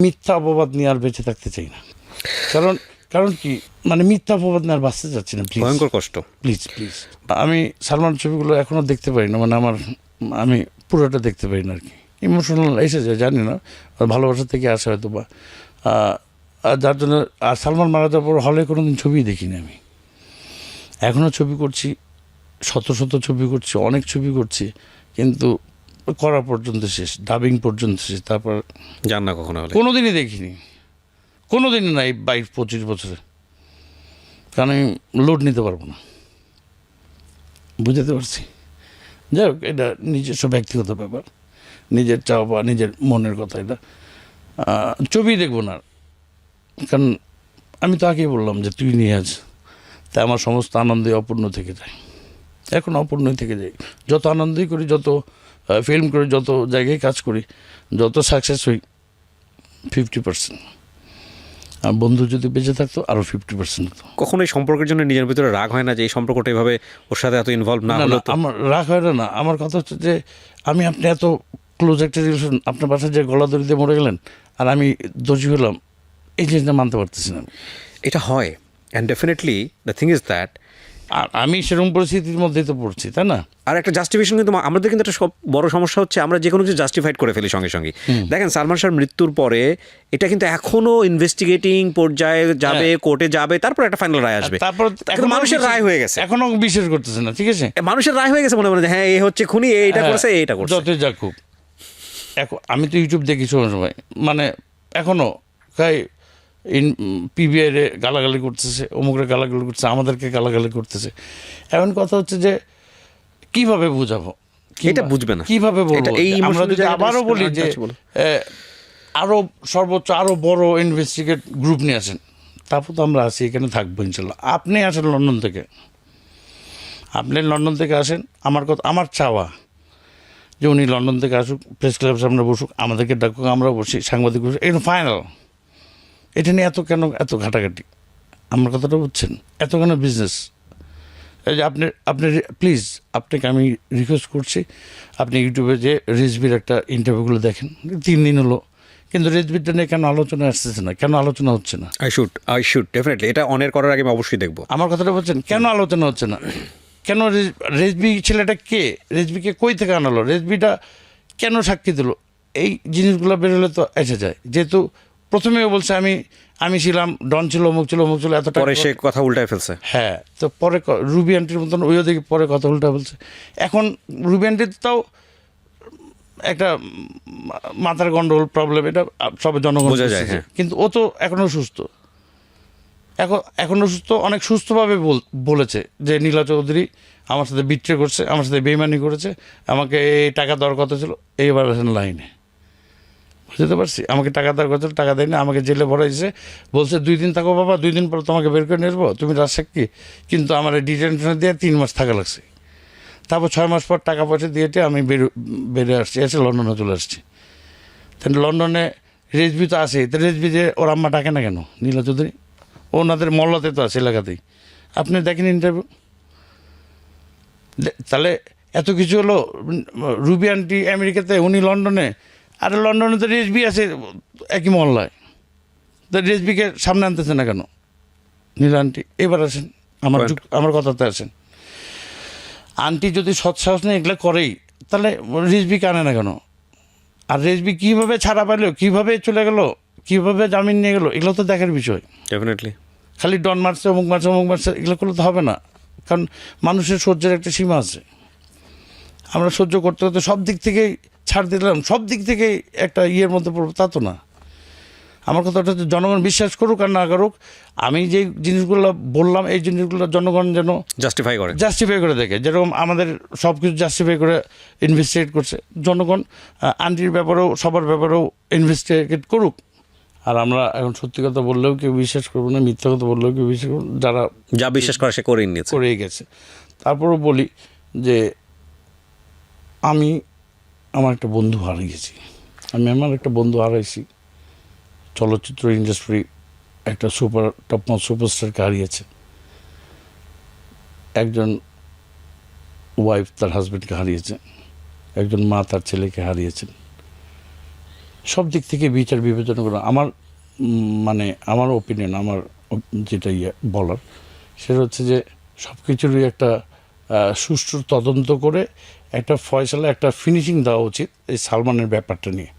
মিথ্যা অপবাদ নিয়ে আর বেঁচে থাকতে চাই না। কারণ কারণ কি মানে মিথ্যা অপবাদ নিয়ে আর বাঁচতে চাচ্ছি না। প্লিজ, ভয়ঙ্কর কষ্ট। Please please. আমি সালমান ছবিগুলো এখনও দেখতে পারি না, মানে আমি পুরোটা দেখতে পারি না আর কি। ইমোশনাল এসে যায়, জানি না, ভালোবাসা থেকে আসে হয়তো বা, যার জন্য। আর সালমান মারা যাওয়ার পর হলে কোনো দিন ছবিই দেখিনি আমি। এখনও ছবি করছি, শত শত ছবি করছি, অনেক ছবি করছি, কিন্তু করা পর্যন্ত শেষ, ডাবিং পর্যন্ত শেষ, তারপর যান না কখনো হলে? কোনো দিনই দেখিনি, কোনো দিনই নাই 22-25 বছরে। কারণ আমি লোড নিতে পারবো না, বুঝতে পারছি। যাই হোক, এটা নিজস্ব ব্যক্তিগত ব্যাপার, নিজের চাওয়া বা নিজের মনের কথা। এটা ছবি দেখবো না, কারণ আমি তো আগেই বললাম যে তুই নিয়ে আজ, তাই আমার সমস্ত আনন্দই অপূর্ণ থেকে যায়, এখন অপূর্ণই থেকে যায়। যত আনন্দই করি, যত ফিল্ম করি, যত জায়গায় কাজ করি, যত সাকসেস হই, 50%। আর বন্ধু যদি বেঁচে থাকতো আরও 50% হতো। কখনো এই সম্পর্কের জন্য নিজের ভিতরে রাগ হয় না যে এই সম্পর্কটা এভাবে ওর সাথে এত ইনভলভ না হলো? আমার রাগ হয় না। আমার কথা হচ্ছে যে আপনি এত ক্লোজ একটা রিলেশন, আপনার বাসায় যে গলা দড়ি দিয়ে মরে গেলেন, আর আমি দোষী হলাম, এই জিনিসটা মানতে পারতেছি না। এটা হয়, and definitely the thing is that আর আমি সেরকম পরিস্থিতির মধ্যেই তো পড়ছি, তাই না? আর একটা জাস্টিফিকেশন, কিন্তু আমাদের কিন্তু একটা সব বড় সমস্যা হচ্ছে আমরা যে কোনো কিছু জাস্টিফাইড করে ফেলি সঙ্গে সঙ্গে। দেখেন সালমান শাহর মৃত্যুর পরে এটা কিন্তু এখনো ইনভেস্টিগেটিং পর্যায়ে যাবে, কোর্টে যাবে, তারপর একটা ফাইনাল রায় আসবে। তারপর এখন মানুষের রায় হয়ে গেছে, এখনো বিশ্বাস করতেছে না, ঠিক আছে? মানুষের রায় হয়ে গেছে মনে মনে, হ্যাঁ এই হচ্ছে খুনি, এইটা করছে, এইটা করছে। যতই যা খুব। এখন আমি তো ইউটিউব দেখি সময় সময়, মানে এখনো খাই পিবিআই রে গালাগালি করতেছে, অমুকরে গালাগালি করতেছে, আমাদেরকে গালাগালি করতেছে। এখন কথা হচ্ছে যে কিভাবে বুঝাবো, এটা বুঝবে না, কিভাবে বলবো? আমরা যদি আবারও বলি যে আরো সর্বোচ্চ আরো বড় ইনভেস্টিগেট গ্রুপ নিয়ে আসেন, তারপর তো আমরা আছি, এখানে থাকবো ইনশাল্লাহ। আপনি আসেন লন্ডন থেকে, আপনি লন্ডন থেকে আসেন, আমার কথা, আমার চাওয়া যে উনি লন্ডন থেকে আসুক, প্রেস ক্লাবের সামনে বসুক, আমাদেরকে ডাকুক, আমরা বসি, সাংবাদিক বসুক, এটা ফাইনাল। এটা নিয়ে এত ঘাটাঘাটি, আমার কথাটা বুঝছেন? এত কেন বিজনেস? এই যে আপনি প্লিজ, আপনাকে আমি রিকোয়েস্ট করছি, আপনি ইউটিউবে যে রেজবির একটা ইন্টারভিউগুলো দেখেন, 3 দিন হলো, কিন্তু রেজবিরটা নিয়ে কেন আলোচনা আসতেছে না, কেন আলোচনা হচ্ছে না? আই শুড ডেফিনেটলি, এটা অনের করার আগে আমি অবশ্যই দেখবো। আমার কথাটা বলছেন, কেন আলোচনা হচ্ছে না? কেন রেজবি ছেলেটা কে? রেজবিকে কই থেকে আনালো? রেজবিটা কেন সাক্ষী দিল? এই জিনিসগুলো বেরোলে তো এসে যায়। যেহেতু প্রথমেও বলছে আমি ছিলাম, ডন ছিল, অমুক ছিল, এতটা, পরে সে কথা উল্টায় ফেলছে। হ্যাঁ, তো পরে রুবি আন্টির মতন ওইও দেখি পরে কথা উল্টা বলছে। এখন রুবি আন্টির তাও একটা মাথার গন্ডগোল প্রবলেম, এটা সবে জনগণ বোঝা যায়, হ্যাঁ। কিন্তু ও তো এখনও সুস্থ, এখনও সুস্থ, অনেক সুস্থভাবে বলেছে যে নীলা চৌধুরী আমার সাথে বিট্রে করছে, আমার সাথে বেইমানি করেছে, আমাকে এই টাকা দেওয়ার কথা ছিল, এইবার আছেন লাইনে, বুঝতে পারছি। আমাকে টাকা দেওয়ার কথা ছিল, টাকা দেয়নি, আমাকে জেলে ভরাইছে, বলছে 2 দিন থাকো বাবা, 2 দিন পর তোমাকে বের করে নিয়ে আসবো, তুমি রাজসাক্ষী। কিন্তু আমার ডিটেনশনে দিয়ে 3 মাস থাকা লাগছে। তারপর 6 মাস পর টাকা পয়সা দিয়েছে, আমি বেরিয়ে আসছি, এসে লন্ডনে চলে আসছি। তাহলে লন্ডনে রেজবি তো আছে, তো রেজবি যে ওর আম্মা ডাকে না কেন নীলা চৌধুরী? ওনাদের মহল্লাতে তো আছে, এলাকাতেই। আপনি দেখেন ইন্টারভিউ, তাহলে এত কিছু হলো। রুবি আন্টি আমেরিকাতে, উনি লন্ডনে, আর লন্ডনে তো রেজবি আছে একই মহল্লায়, তো রেজবিকে সামনে আনতেছে না কেন নীলা আন্টি? এবার আসেন আমার কথাতে আসেন। আন্টি যদি সৎসাহস নেই এগুলো করেই, তাহলে রেজবিকে আনে না কেন? আর রেজবি কীভাবে ছাড়া পেল, কীভাবে চলে গেল, কীভাবে জামিন নিয়ে গেলো, এগুলো তো দেখার বিষয়। ডেফিনেটলি খালি ডন মারছে, অমুক মারছে, এগুলো করলে তো হবে না। কারণ মানুষের সহ্যের একটা সীমা আছে। আমরা সহ্য করতে করতে সব দিক থেকেই ছাড় দিলাম, সব দিক থেকেই একটা ইয়ের মধ্যে পড়বো, তা তো না। আমার কথাটা হচ্ছে জনগণ বিশ্বাস করুক আর না করুক, আমি যে জিনিসগুলো বললাম, এই জিনিসগুলো জনগণ যেন জাস্টিফাই করে দেখে। যেরকম আমাদের সব কিছু জাস্টিফাই করে ইনভেস্টিগেট করছে, জনগণ আন্টির ব্যাপারেও সবার ব্যাপারেও ইনভেস্টিগেট করুক। আর আমরা এখন সত্যি কথা বললেও কেউ বিশ্বাস করবো না, মিথ্যা কথা বললেও কেউ বিশ্বাস করবো, যারা যা বিশ্বাস করে সে করেই গেছে। তারপরেও বলি যে আমি আমার একটা বন্ধু হারিয়েছি, আমার একটা বন্ধু হারাইছি, চলচ্চিত্র ইন্ডাস্ট্রি একটা টপমোস্ট সুপারস্টারকে হারিয়েছে। একজন ওয়াইফ তার হাজব্যান্ডকে হারিয়েছে, একজন মা তার ছেলেকে হারিয়েছেন। সব দিক থেকে বিচার বিবেচনা করে আমার মানে আমার ওপিনিয়ন, আমার যেটা বলার সেটা হচ্ছে যে সব কিছুরই একটা সুষ্ঠু তদন্ত করে একটা ফয়সালা, একটা ফিনিশিং দেওয়া উচিত এই সালমানের ব্যাপারটা নিয়ে।